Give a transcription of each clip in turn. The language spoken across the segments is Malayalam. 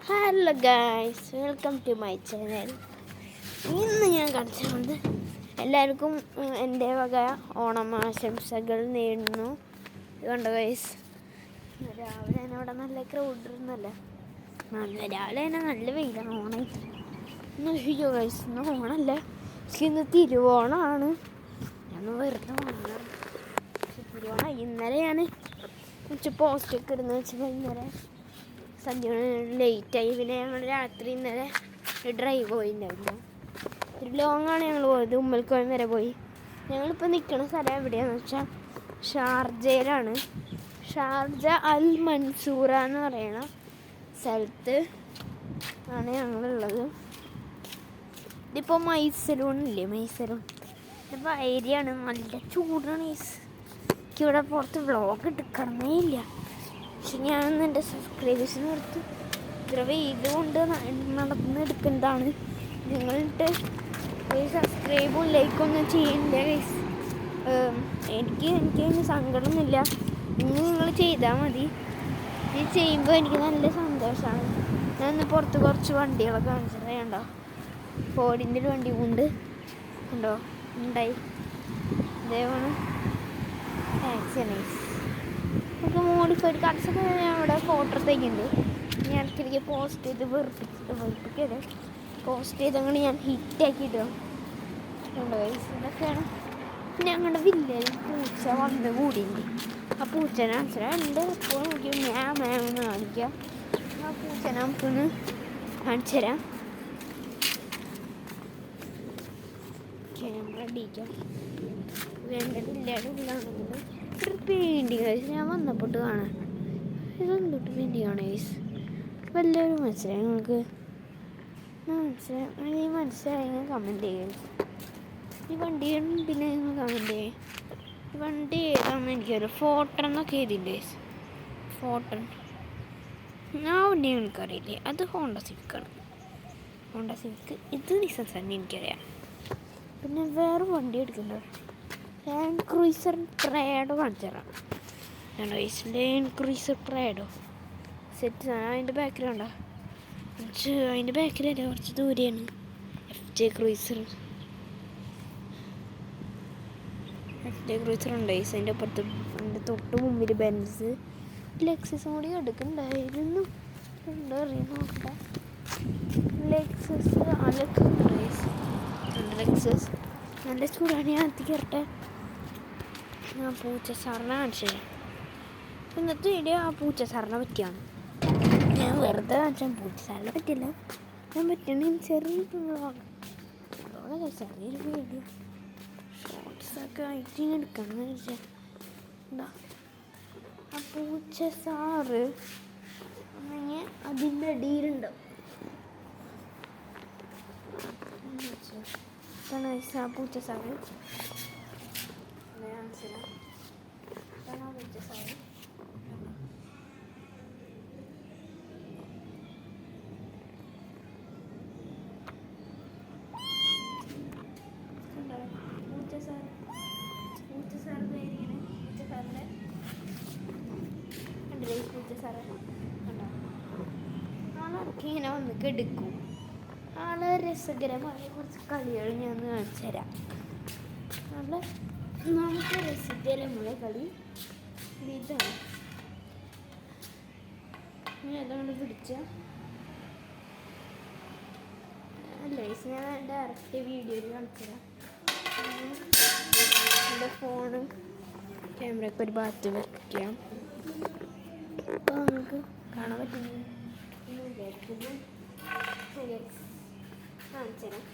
Hello guys, welcome to my channel. ഇന്ന് ഞാൻ കളിച്ചത് എല്ലാവർക്കും എൻ്റെ വക ഓണം ആശംസകൾ നേരുന്നു. ഇതുകൊണ്ട് ഗൈസ്, രാവിലെ തന്നെ ഇവിടെ നല്ല ക്രൗഡ് ഇരുന്നല്ലേ, രാവിലെ തന്നെ നല്ല വെയിലാണ്. ഓണം ഇന്ന് ഗൈസ്, ഇന്ന് ഓണമല്ല, പക്ഷെ ഇന്ന് തിരുവോണമാണ്. ഞാൻ വെറുതെ വന്നതാണ്. പക്ഷെ തിരുവോണം ഇന്നലെ ഞാൻ പോസ്റ്റൊക്കെ ഇടുന്ന വെച്ചാൽ ഇന്നലെ സന്ധ്യ ലേറ്റായി. പിന്നെ ഞങ്ങൾ രാത്രി ഇന്നലെ ഡ്രൈവ് പോയിട്ടുണ്ടായിരുന്നു. ഒരു ലോങ്ങാണ് ഞങ്ങൾ പോയത്, ഉമ്മൽക്കോയം വരെ പോയി. ഞങ്ങളിപ്പോൾ നിൽക്കുന്ന സ്ഥലം എവിടെയാണെന്ന് വെച്ചാൽ ഷാർജയിലാണ്. ഷാർജ അൽ മൻസൂറ എന്ന് പറയുന്ന സ്ഥലത്ത് ആണ് ഞങ്ങളുള്ളത്. ഇതിപ്പോൾ മൈസലൂണില്ലേ, മൈസലൂൺ ഇതിപ്പോൾ ഏരിയയാണ്. നല്ല ചൂടാണ്. എനിക്കിവിടെ പുറത്ത് വ്ളോഗ് എടുക്കണമേ ഇല്ല. പക്ഷെ ഞാനൊന്ന് എൻ്റെ സബ്സ്ക്രൈബേഴ്സിന് കൊടുത്ത് ഇത്ര വെയിൽ കൊണ്ട് നടന്നെടുക്കുന്നതാണ്. നിങ്ങളിട്ട് ഒരു സബ്സ്ക്രൈബും ലൈക്കൊന്നും ചെയ്യണ്ട ഗൈസ്. എനിക്കതിന് സങ്കടമൊന്നുമില്ല. ഇന്ന് നിങ്ങൾ ചെയ്താൽ മതി. ഇത് ചെയ്യുമ്പോൾ എനിക്ക് നല്ല സന്തോഷമാണ്. ഞാനൊന്ന് പുറത്ത് കുറച്ച് വണ്ടികളൊക്കെ കാണിച്ചത് കണ്ടോ. ഫോർഡിൻ്റെ ഒരു വണ്ടി കൊണ്ട് കണ്ടോ ഉണ്ടായി. അതേപോലെ താങ്ക്സ് നൈസ്. നമുക്ക് മോഡിഫൈഡ് കാർഡ്സൊക്കെ ഞാൻ ഇവിടെ ഫോട്ടോ തയ്ക്കുന്നുണ്ട്. ഞാൻ ഇടയ്ക്കിടയ്ക്ക് പോസ്റ്റ് ചെയ്ത് വെറുപ്പിക്കരുത്. പോസ്റ്റ് ചെയ്തങ്ങനെ ഞാൻ ഹിറ്റാക്കിയിടും. ഇതൊക്കെയാണ് ഞങ്ങളുടെ വില്ലേജ്. പൂച്ച വന്ന് കൂടിയുണ്ട്. ആ പൂച്ചനെ കാണിച്ചുതരാം. എപ്പോൾ നോക്കി ഞാൻ മാമെന്ന് കാണിക്കാം. ആ പൂച്ചനെ നമുക്കൊന്ന് കാണിച്ചു തരാം. ക്യാമറ അടിക്കാം. വേണ്ടതില്ലാതെ ഉള്ളതാണെങ്കിലും ഒരു പെയിൻറ്റിങ് കഴിച്ച് ഞാൻ വന്നപ്പോട്ട് കാണാൻ. ഇതെന്തൊട്ട് പെയിൻറ്റിങ് ആണ് ഗൈസ്. വല്ലവരും മനസ്സിലായി നിങ്ങൾക്ക്? മനസ്സിലായെങ്കിൽ കമൻറ്റ് ചെയ്യുക. ഈ വണ്ടി പിന്നെ നിങ്ങൾ കമൻറ്റ് ചെയ്യും. ഈ വണ്ടി ഏതാണെന്ന് എനിക്കറിയാം. ഫോട്ടൺ എന്നൊക്കെ എഴുതിയില്ലേ ഗൈസ്, ഫോട്ടൺ. ആ വണ്ടി എനിക്കറിയില്ലേ, അത് ഹോണ്ട സിവിക്കാണ്. Honda Civic. ഇത് നിസാൻ തന്നെ എനിക്കറിയാം. പിന്നെ വേറെ വണ്ടി എടുക്കുന്നുണ്ട്, ലാൻഡ് ക്രൂയിസർ പ്രേഡോ കാണിച്ചു തരാം. Land Cruiser Prado set. അതിൻ്റെ ബാക്കിലുണ്ടോ? അതിൻ്റെ ബാക്കിലല്ല, കുറച്ച് ദൂരെയാണ് FJ ക്രൂയിസർ. ഉണ്ട് ഗൈസ്. അതിൻ്റെ അപ്പുറത്ത് അതിൻ്റെ തൊട്ട് മുമ്പിൽ ബെൻസ്, ലെക്സസും കൂടി എടുക്കുന്നുണ്ടായിരുന്നു. ഉണ്ടോ അറിയാൻ നോക്കട്ടെ. ലെക്സസ് ലെക്സസ് നല്ല ചൂടാണ്. ഞാൻ എത്തിക്കരട്ടെ. ഞാൻ പൂച്ച സാറിനെ കാണിച്ചു തരാം. ഇന്നത്തെ വീഡിയോ ആ പൂച്ച സാറിനെ പറ്റിയാണ്. ഞാൻ വെറുതെ കാണിച്ചാൽ പൂച്ച സാറിനെ പറ്റില്ല. ഞാൻ പറ്റണമെങ്കിൽ ചെറിയൊരു വ്ളോഗ്, അതോടെ ചെറിയൊരു വീഡിയോ ഷോർട്സൊക്കെ ആയിട്ട് എടുക്കണം എന്ന് വെച്ചാൽ എന്താ ആ പൂച്ച സാറ് അങ്ങനെ അതിൻ്റെ അടിയിലുണ്ടാവും. ആ പൂച്ച സാറ് പൂച്ച സാറ് ആളൊക്കെ ഇങ്ങനെ വന്ന് കെടുക്കും. ആളെ രസകരമായ കുറച്ച് കളികൾ ഞാൻ കാണിച്ചു തരാം. നമുക്ക് രസകരമായ കളി ഇതാണ്. ഏതാണ്ട് പിടിച്ച അല്ല, ഞാൻ ഡയറക്റ്റ് വീഡിയോയിൽ കാണിച്ചു തരാം. എൻ്റെ ഫോണ് ക്യാമറയ്ക്ക് ഒരു ഭാഗത്ത് വയ്ക്കാം. അപ്പോൾ നമുക്ക് കാണാൻ പറ്റുന്നു. കാണിച്ചു തരാം.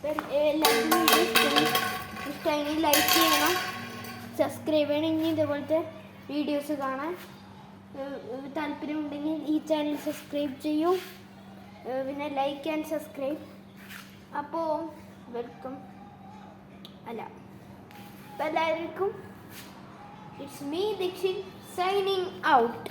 എല്ലാവർക്കും വീഡിയോ ഇഷ്ടമെങ്കിൽ ലൈക്ക് ചെയ്യണം, സബ്സ്ക്രൈബ് ചെയ്യണം. ഇനി ഇതേപോലത്തെ വീഡിയോസ് കാണാൻ താല്പര്യമുണ്ടെങ്കിൽ ഈ ചാനൽ സബ്സ്ക്രൈബ് ചെയ്യൂ, പിന്നെ ലൈക്ക് ആൻഡ് സബ്സ്ക്രൈബ്. അപ്പോൾ വെൽക്കം അല്ല എല്ലാവർക്കും it's me Dheekshith signing out.